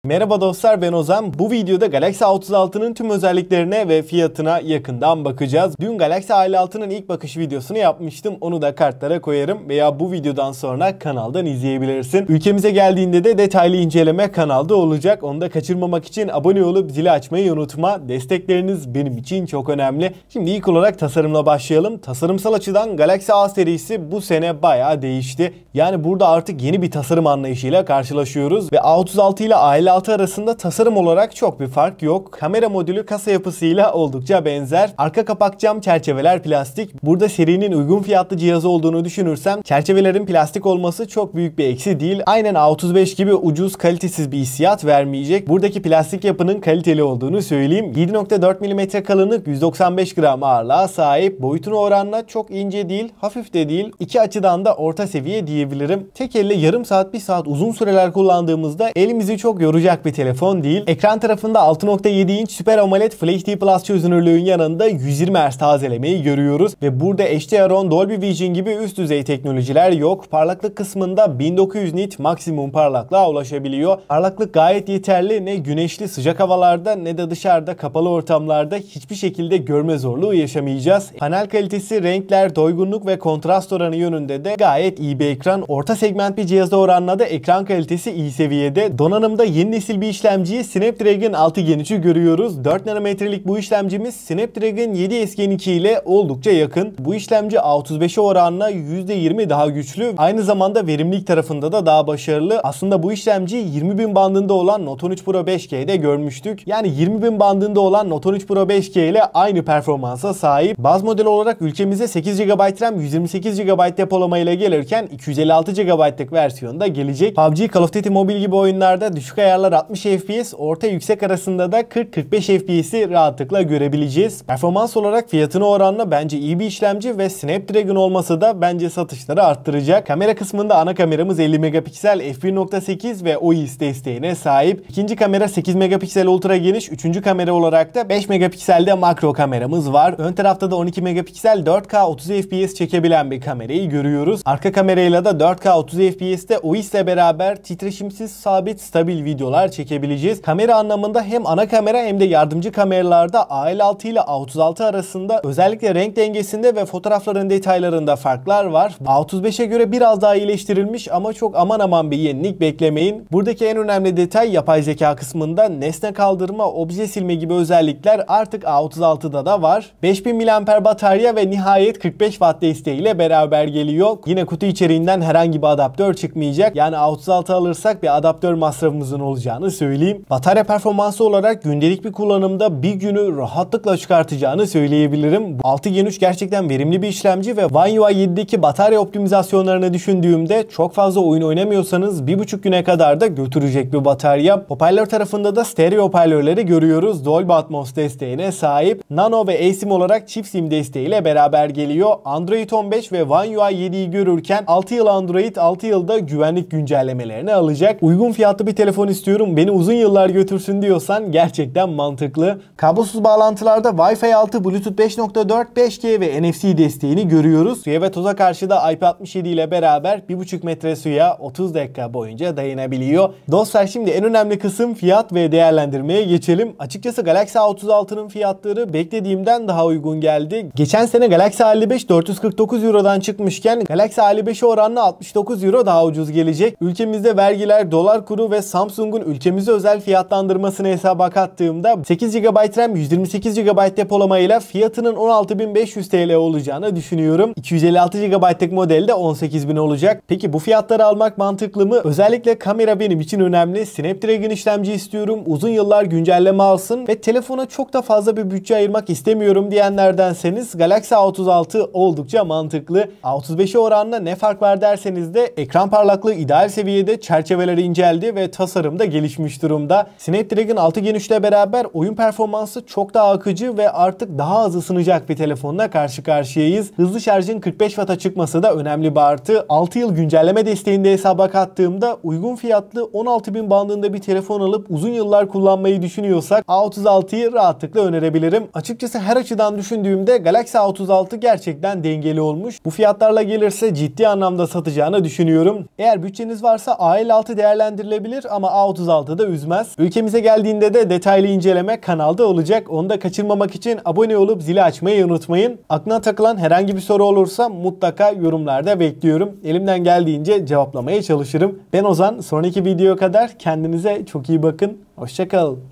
Merhaba dostlar, ben Ozan. Bu videoda Galaxy A36'nın tüm özelliklerine ve fiyatına yakından bakacağız. Dün Galaxy A56'nın ilk bakış videosunu yapmıştım. Onu da kartlara koyarım veya bu videodan sonra kanaldan izleyebilirsin. Ülkemize geldiğinde de detaylı inceleme kanalda olacak. Onu da kaçırmamak için abone olup zili açmayı unutma. Destekleriniz benim için çok önemli. Şimdi ilk olarak tasarımla başlayalım. Tasarımsal açıdan Galaxy A serisi bu sene bayağı değişti. Yani burada artık yeni bir tasarım anlayışıyla karşılaşıyoruz ve A36 ile A56 arasında tasarım olarak çok bir fark yok. Kamera modülü kasa yapısıyla oldukça benzer. Arka kapak cam, çerçeveler plastik. Burada serinin uygun fiyatlı cihazı olduğunu düşünürsem çerçevelerin plastik olması çok büyük bir eksi değil. Aynen A35 gibi ucuz, kalitesiz bir hissiyat vermeyecek. Buradaki plastik yapının kaliteli olduğunu söyleyeyim. 7.4 mm kalınlık, 195 gram ağırlığa sahip. Boyutuna oranla çok ince değil, hafif de değil. İki açıdan da orta seviye diyebilirim. Tek elle yarım saat, bir saat uzun süreler kullandığımızda elimizi çok yoracak bir telefon değil. Ekran tarafında 6.7 inç Super AMOLED Full HD Plus çözünürlüğün yanında 120 Hz tazelemeyi görüyoruz ve burada HDR10, Dolby Vision gibi üst düzey teknolojiler yok. Parlaklık kısmında 1900 nit maksimum parlaklığa ulaşabiliyor. Parlaklık gayet yeterli. Ne güneşli sıcak havalarda ne de dışarıda kapalı ortamlarda hiçbir şekilde görme zorluğu yaşamayacağız. Panel kalitesi, renkler, doygunluk ve kontrast oranı yönünde de gayet iyi bir ekran. Orta segment bir cihaza oranla da ekran kalitesi iyi seviyede. Donanımda yeni nesil bir işlemciyi Snapdragon 6 Gen 3'ü görüyoruz. 4 nanometrelik bu işlemcimiz Snapdragon 7S Gen 2 ile oldukça yakın. Bu işlemci A35'e oranla %20 daha güçlü. Aynı zamanda verimlilik tarafında da daha başarılı. Aslında bu işlemci 20.000 bandında olan Note 13 Pro 5G'de görmüştük. Yani 20.000 bandında olan Note 13 Pro 5G ile aynı performansa sahip. Baz model olarak ülkemize 8 GB RAM, 128 GB depolama ile gelirken 256 GB'lık versiyonda gelecek. PUBG, Call of Duty Mobile gibi oyunlarda düşük ayarlar 60 FPS, orta yüksek arasında da 40-45 FPS'i rahatlıkla görebileceğiz. Performans olarak fiyatına oranla bence iyi bir işlemci ve Snapdragon olması da bence satışları arttıracak. Kamera kısmında ana kameramız 50 megapiksel f1.8 ve OIS desteğine sahip. İkinci kamera 8 megapiksel ultra geniş, üçüncü kamera olarak da 5 megapikselde makro kameramız var. Ön tarafta da 12 megapiksel 4K 30 FPS çekebilen bir kamerayı görüyoruz. Arka kamerayla da 4K 30 FPS'te OIS ile beraber titreşimsiz, sabit, stabil videolar çekebileceğiz. Kamera anlamında hem ana kamera hem de yardımcı kameralarda A56 ile A36 arasında özellikle renk dengesinde ve fotoğrafların detaylarında farklar var. A35'e göre biraz daha iyileştirilmiş ama çok aman aman bir yenilik beklemeyin. Buradaki en önemli detay yapay zeka kısmında nesne kaldırma, obje silme gibi özellikler artık A36'da da var. 5000 mAh batarya ve nihayet 45 Watt desteğiyle beraber geliyor. Yine kutu içeriğinden herhangi bir adaptör çıkmayacak. Yani A36 alırsak bir adaptör masrafımızın olacağını söyleyeyim. Batarya performansı olarak gündelik bir kullanımda bir günü rahatlıkla çıkartacağını söyleyebilirim. 6 Gen 3 gerçekten verimli bir işlemci ve One UI 7'deki batarya optimizasyonlarını düşündüğümde çok fazla oyun oynamıyorsanız 1,5 güne kadar da götürecek bir batarya. Hoparlör tarafında da stereo hoparlörleri görüyoruz. Dolby Atmos desteğine sahip. Nano ve eSIM olarak çift SIM desteğiyle beraber geliyor. Android 15 ve One UI 7'yi görürken 6 yıl Android, 6 yılda güvenlik güncellemelerini alacak. Uygun fiyatlı bir telefon istiyorum, beni uzun yıllar götürsün diyorsan gerçekten mantıklı. Kablosuz bağlantılarda Wi-Fi 6, Bluetooth 5.4, 5G ve NFC desteğini görüyoruz. Suya ve toza karşı da IP67 ile beraber 1,5 metre suya 30 dakika boyunca dayanabiliyor. Dostlar, şimdi en önemli kısım fiyat ve değerlendirmeye geçelim. Açıkçası Galaxy A36'nın fiyatları beklediğimden daha uygun geldi. Geçen sene Galaxy A55 449 Euro'dan çıkmışken Galaxy A55'e oranla 69 Euro daha ucuz gelecek. Ülkemizde vergiler, dolar kuru ve Samsung'un ülkemize özel fiyatlandırmasını hesaba kattığımda 8 GB RAM, 128 GB depolamayla fiyatının 16.500 TL olacağını düşünüyorum. 256 GB'lık modelde 18.000 olacak. Peki bu fiyatları almak mantıklı mı? Özellikle kamera benim için önemli. Snapdragon işlemci istiyorum, uzun yıllar güncelleme alsın ve telefona çok da fazla bir bütçe ayırmak istemiyorum diyenlerdenseniz Galaxy A36 oldukça mantıklı. A35'e oranla ne fark var derseniz de ekran parlaklığı ideal seviyede, çerçeveleri inceldi ve tasarım da gelişmiş durumda. Snapdragon 6 Gen 3 ile beraber oyun performansı çok daha akıcı ve artık daha az ısınacak bir telefonla karşı karşıyayız. Hızlı şarjın 45 Watt'a çıkması da önemli bir artı. 6 yıl güncelleme desteğini de hesaba kattığımda uygun fiyatlı 16.000 bandında bir telefon alıp uzun yıllar kullanmayı düşünüyorsak A36'yı rahatlıkla önerebilirim. Açıkçası her açıdan düşündüğümde Galaxy A36 gerçekten dengeli olmuş. Bu fiyatlarla gelirse ciddi anlamda satacağını düşünüyorum. Eğer bütçeniz varsa A56 değerlendirilebilir ama A36 A36 da üzmez. Ülkemize geldiğinde de detaylı inceleme kanalda olacak. Onu da kaçırmamak için abone olup zili açmayı unutmayın. Aklına takılan herhangi bir soru olursa mutlaka yorumlarda bekliyorum. Elimden geldiğince cevaplamaya çalışırım. Ben Ozan. Sonraki videoya kadar kendinize çok iyi bakın. Hoşça kalın.